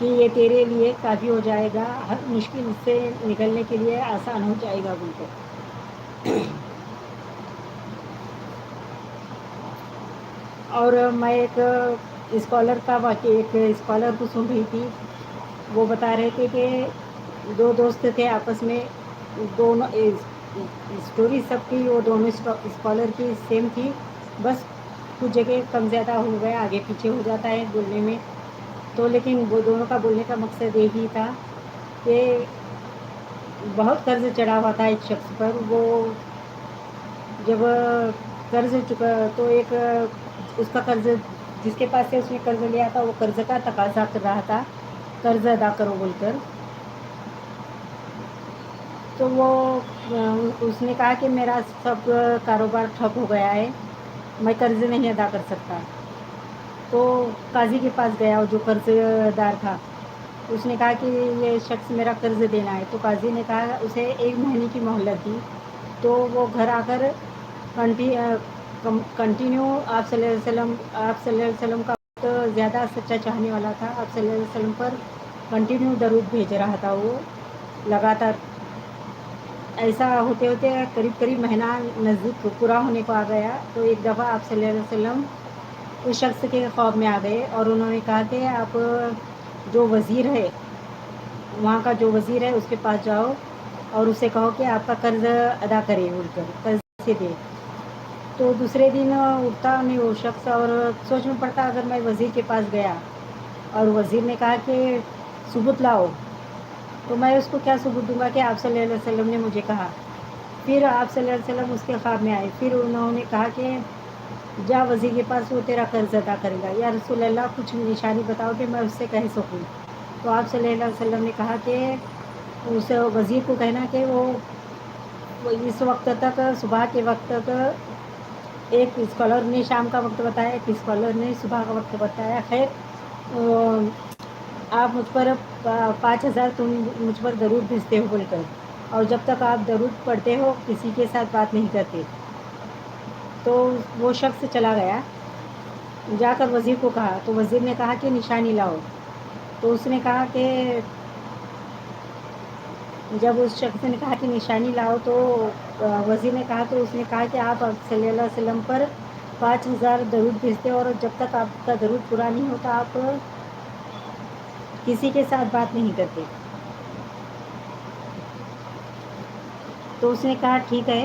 کہ یہ تیرے لیے کافی ہو جائے گا، ہر مشکل سے نکلنے کے لیے آسان ہو جائے گا بول کر. اور میں ایک اسکالر کا واقعہ، ایک اسکالر کو سن رہی تھی. وہ بتا رہے تھے کہ دو دوست تھے آپس میں، دونوں اسٹوری سب کی وہ دونوں اسکالر کی سیم تھی، بس کچھ جگہ کم زیادہ ہو گیا، آگے پیچھے ہو جاتا ہے بولنے میں. تو لیکن وہ دونوں کا بولنے کا مقصد یہی تھا کہ بہت قرض چڑھا ہوا تھا ایک شخص پر. وہ جب قرض چکا تو ایک اس کا قرض جس کے پاس سے اس نے قرض لیا تھا وہ قرض کا تقاضا کر رہا تھا، قرض ادا کرو بول کر. تو وہ اس نے کہا کہ میرا سب کاروبار ٹھپ ہو گیا ہے، میں قرض نہیں ادا کر سکتا. تو قاضی کے پاس گیا جو قرض دار تھا. اس نے کہا کہ یہ شخص میرا قرض دینا ہے. تو قاضی نے کہا اسے 1 مہینے کی مہلت دی. تو وہ گھر آ کر کنٹینیو آپ صلی اللہ علیہ وسلم کا بہت زیادہ سچا چاہنے والا تھا. آپ صلی اللہ علیہ وسلم پر کنٹینیو درود بھیج رہا تھا وہ لگاتار. ایسا ہوتے ہوتے قریب مہینہ نزدیک پورا ہونے کو آ گیا. تو ایک دفعہ آپ صلی اللہ علیہ وسلم اس شخص کے خواب میں آ گئے اور انہوں نے کہا کہ آپ جو وزیر ہے وہاں کا جو وزیر ہے اس کے پاس جاؤ اور اسے کہو کہ آپ کا قرض ادا کرے بول کر، قرض سے دے. تو دوسرے دن اٹھتا نہیں وہ شخص اور سوچ میں پڑتا اگر میں وزیر کے پاس گیا اور وزیر نے کہا کہ ثبوت لاؤ تو میں اس کو کیا ثبوت دوں گا کہ آپ صلی اللہ علیہ وسلم نے مجھے کہا. پھر آپ صلی اللہ علیہ وسلم اس کے خواب میں آئے. پھر انہوں نے کہا کہ جا وزیر کے پاس، وہ تیرا قرض ادا کرے گا. یا رسول اللہ کچھ نشانی بتاؤ کہ میں اس سے کہہ سکوں. تو آپ صلی اللہ علیہ وسلم نے کہا کہ اس وزیر کو کہنا کہ وہ اس وقت تک، صبح کے وقت تک، ایک اسکالر نے شام کا وقت بتایا، ایک اسکالر نے صبح کا وقت بتایا. خیر آپ مجھ پر 5000 تم مجھ پر درود بھیجتے ہو بول کر، اور جب تک آپ درود پڑھتے ہو کسی کے ساتھ بات نہیں کرتے. تو وہ شخص چلا گیا، جا کر وزیر کو کہا. تو وزیر نے کہا کہ نشانی لاؤ. تو اس نے کہا کہ جب اس شخص نے کہا کہ نشانی لاؤ تو وزیر نے کہا، تو اس نے کہا کہ آپ صلی اللہ علیہ وسلم پر 5000 درود بھیجتے اور جب تک آپ کا درود پورا نہیں ہوتا آپ کسی کے ساتھ بات نہیں کرتے. تو اس نے کہا ٹھیک ہے،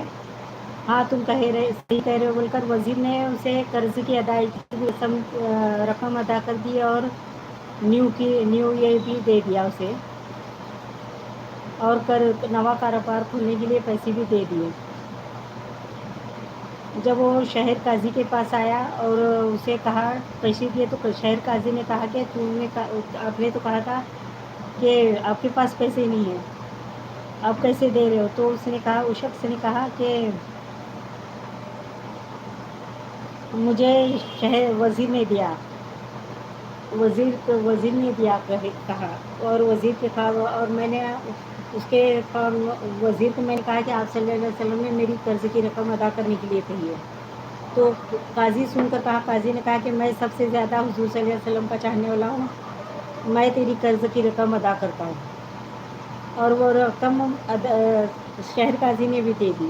ہاں تم صحیح کہہ رہے ہو بول کر وزیر نے اسے قرض کی ادائیگی کی رقم ادا کر دی اور نیو یہ بھی دے دیا اسے، اور نوا کاروبار کھولنے کے لیے پیسے بھی دے دیے. جب وہ شہر قاضی کے پاس آیا اور اسے کہا پیسے دیے، تو شہر قاضی نے کہا کہ آپ نے تو کہا تھا کہ آپ کے پاس پیسے نہیں ہیں، آپ کیسے دے رہے ہو. تو اس شخص نے کہا کہ مجھے وزیر نے دیا، وزیر نے دیا کہا. اور وزیر کے اور میں نے اس کے وزیر کو میں نے کہا کہ آپ صلی اللہ علیہ وسلم نے میری قرض کی رقم ادا کرنے کے لیے کہی ہے. تو قاضی سن کر کہا، قاضی نے کہا کہ میں سب سے زیادہ حضور صلی اللہ علیہ وسلم کا چاہنے والا ہوں، میں تیری قرض کی رقم ادا کرتا ہوں. اور وہ رقم شہر قاضی نے بھی دے دی.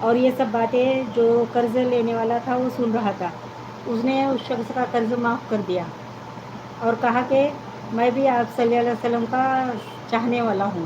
اور یہ سب باتیں جو قرض لینے والا تھا وہ سن رہا تھا. اس نے اس شخص کا قرض معاف کر دیا اور کہا کہ میں بھی آپ صلی اللہ علیہ وسلم کا چاہنے والا ہوں.